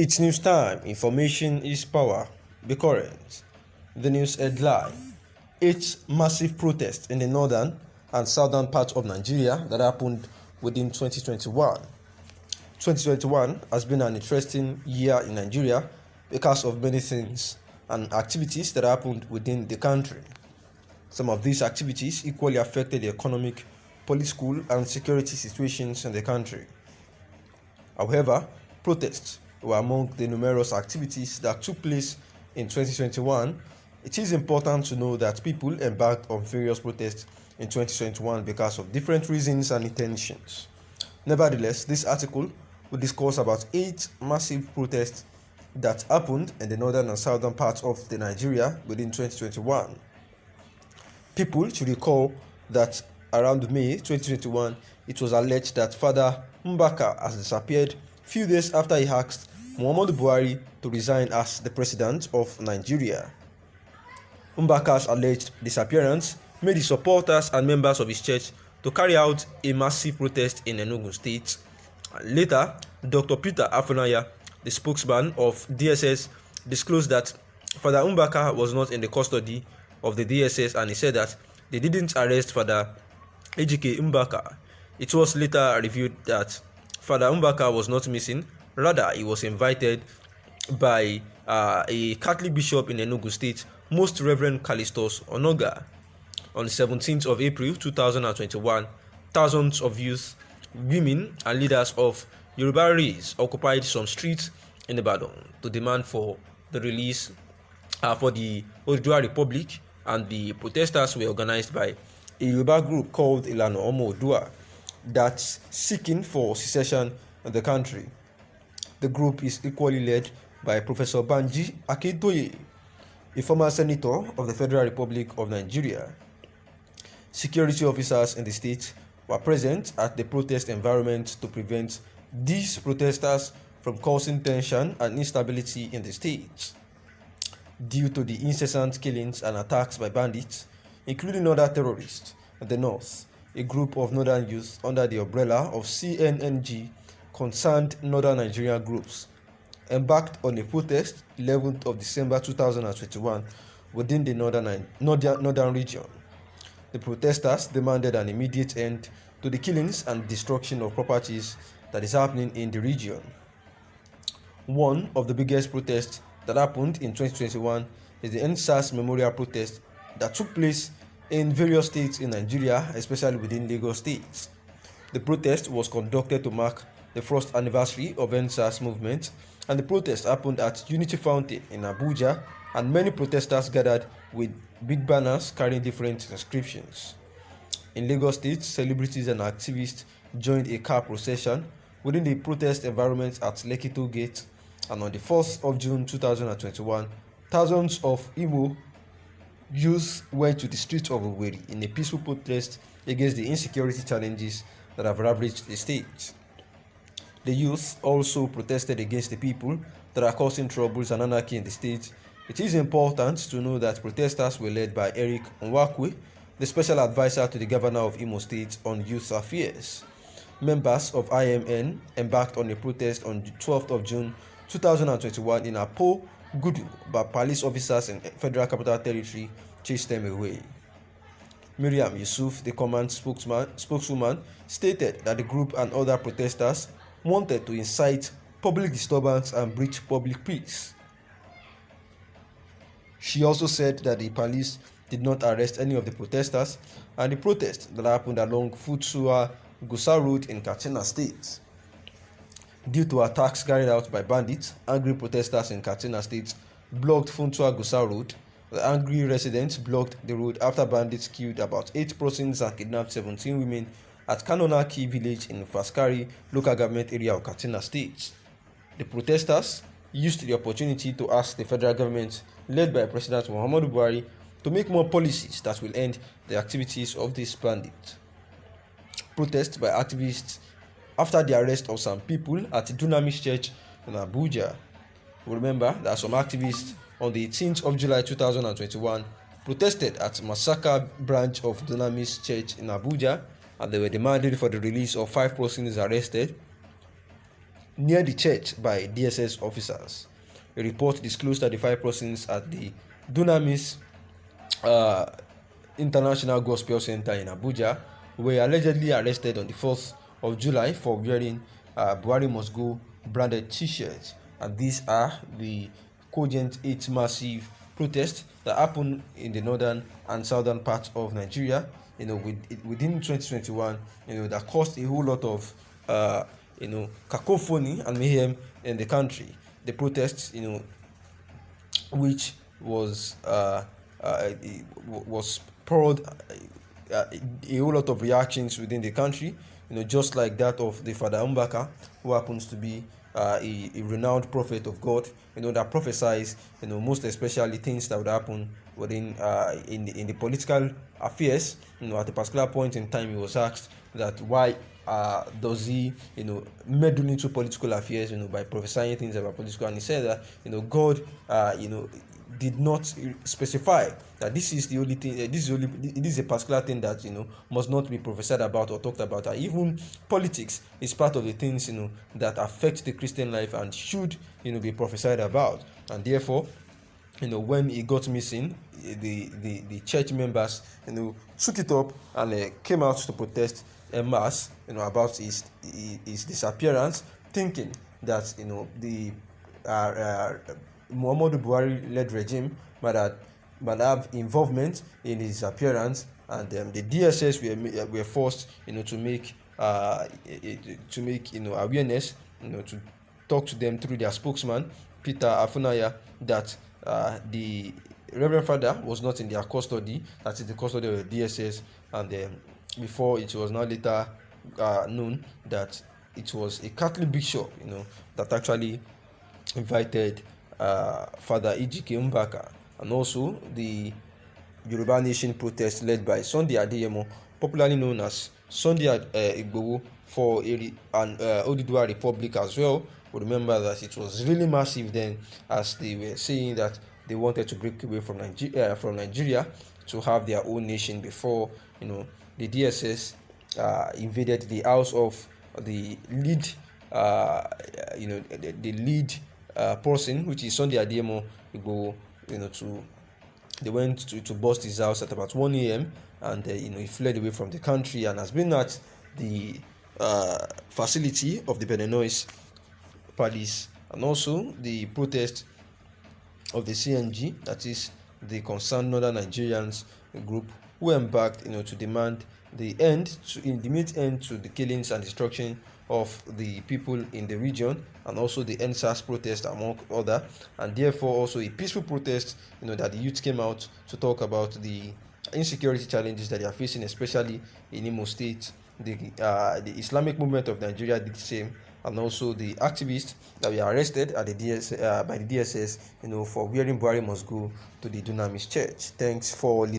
It's news time. Information is power. Be current. The news headline. It's massive protest in the northern and southern parts of Nigeria that happened within 2021. 2021 has been an interesting year in Nigeria because of many things and activities that happened within the country. Some of these activities equally affected the economic, political, and security situations in the country. However, protests were among the numerous activities that took place in 2021. It is important to know that people embarked on various protests in 2021 because of different reasons and intentions. Nevertheless, this article will discuss about 8 massive protests that happened in the northern and southern parts of the Nigeria within 2021. People should recall that around May 2021, it was alleged that Father Mbaka has disappeared few days after he asked Muhammadu Buhari to resign as the president of Nigeria. Mbaka's alleged disappearance made the supporters and members of his church to carry out a massive protest in Enugu State. Later, Dr. Peter Afunaya, the spokesman of DSS, disclosed that Father Mbaka was not in the custody of the DSS, and he said that they didn't arrest Father Ejike Mbaka. It was later revealed that Father Mbaka was not missing, rather he was invited by a Catholic bishop in Enugu State, Most Reverend Callistus Onoga. On the 17th of April 2021, thousands of youth, women and leaders of Yoruba race occupied some streets in Ibadan to demand for the release for the Oduduwa Republic, and the protesters were organized by a Yoruba group called Ilana Omo Odua that's seeking for secession in the country. The group is equally led by Professor Banji Akintoye, a former senator of the Federal Republic of Nigeria. Security officers in the state were present at the protest environment to prevent these protesters from causing tension and instability in the state. Due to the incessant killings and attacks by bandits, including other terrorists in the north, a group of northern youth under the umbrella of CNNG, Concerned Northern Nigerian Groups, embarked on a protest 11th of December 2021 within the northern region. The protesters demanded an immediate end to the killings and destruction of properties that is happening in the region. One of the biggest protests that happened in 2021 is the NSAS Memorial Protest that took place in various states in Nigeria, especially within Lagos State. The protest was conducted to mark the first anniversary of NSAS movement, and the protest happened at Unity Fountain in Abuja, and many protesters gathered with big banners carrying different inscriptions. In Lagos State, celebrities and activists joined a car procession within the protest environment at Lekki Toll Gate, and on the 4th of June 2021, thousands of Imo youth went to the streets of Owerri in a peaceful protest against the insecurity challenges that have ravaged the state. The youth also protested against the people that are causing troubles and anarchy in the state. It is important to know that protesters were led by Eric Nwakwe, the special advisor to the governor of Imo State on youth affairs. Members of IMN embarked on a protest on the 12th of June 2021 in Apo Gudu, but police officers in Federal Capital Territory chased them away. Miriam Yusuf, the command spokeswoman, stated that the group and other protesters wanted to incite public disturbance and breach public peace. She also said that the police did not arrest any of the protesters, and the protest that happened along Futsua-Gusa Road in Katsina State. Due to attacks carried out by bandits, angry protesters in Katsina State blocked Futsua-Gusa Road. The angry residents blocked the road after bandits killed about 8 persons and kidnapped 17 women at Kanonaki village in Faskari local government area of Katsina State. The protesters used the opportunity to ask the federal government, led by President Muhammadu Buhari, to make more policies that will end the activities of these bandits. Protests by activists after the arrest of some people at Dunamis Church in Abuja. Remember that some activists on the 18th of July 2021 protested at Masaka branch of Dunamis Church in Abuja, and they were demanding for the release of 5 persons arrested near the church by DSS officers. A report disclosed that the 5 persons at the Dunamis uh, International Gospel Center in Abuja were allegedly arrested on the 4th of July for wearing Buhari Must Go branded t-shirts. And these are the cogent 8 massive protests that happened in the northern and southern parts of Nigeria, within 2021, that caused a whole lot of cacophony and mayhem in the country. The protests, which was spurred a whole lot of reactions within the country, just like that of the Father Mbaka, who happens to be a renowned prophet of God, that prophesies, most especially things that would happen within in the political affairs. At a particular point in time, he was asked that why does he, meddle into political affairs, by prophesying things about political, and he said that, God, did not specify that this is the only thing, this is a particular thing that must not be prophesied about or talked about. And even politics is part of the things that affect the Christian life and should be prophesied about. And therefore, when he got missing, the church members took it up and came out to protest en masse about his disappearance, thinking that the Muhammadu Buhari led regime might have involvement in his appearance, and the DSS were forced to make awareness, to talk to them through their spokesman Peter Afunaya, that the Reverend Father was not in their custody, that is the custody of the DSS, and before it was now later known that it was a Catholic bishop that actually invited Father Ejike Mbaka. And also the Yoruba Nation protest led by Sunday Adeyemo, popularly known as Sunday Igboho, for an Oduduwa Republic as well. We remember that it was really massive then, as they were saying that they wanted to break away from Nigeria to have their own nation before the DSS invaded the house of the lead the lead person, which is Sunday Adeyemo Igboho. They went to bust his house at about 1 a.m. and he fled away from the country and has been at the facility of the Benenois Palace. And also the protest of the CNG, that is the Concerned Northern Nigerians group, who embarked to demand the immediate end to the killings and destruction of the people in the region, and also the NSAS protest, among other, and therefore also a peaceful protest that the youth came out to talk about the insecurity challenges that they are facing, especially in Imo State. The Islamic movement of Nigeria did the same, and also the activists that were arrested at by the DSS for wearing Buhari Must Go to the Dunamis Church. Thanks for listening.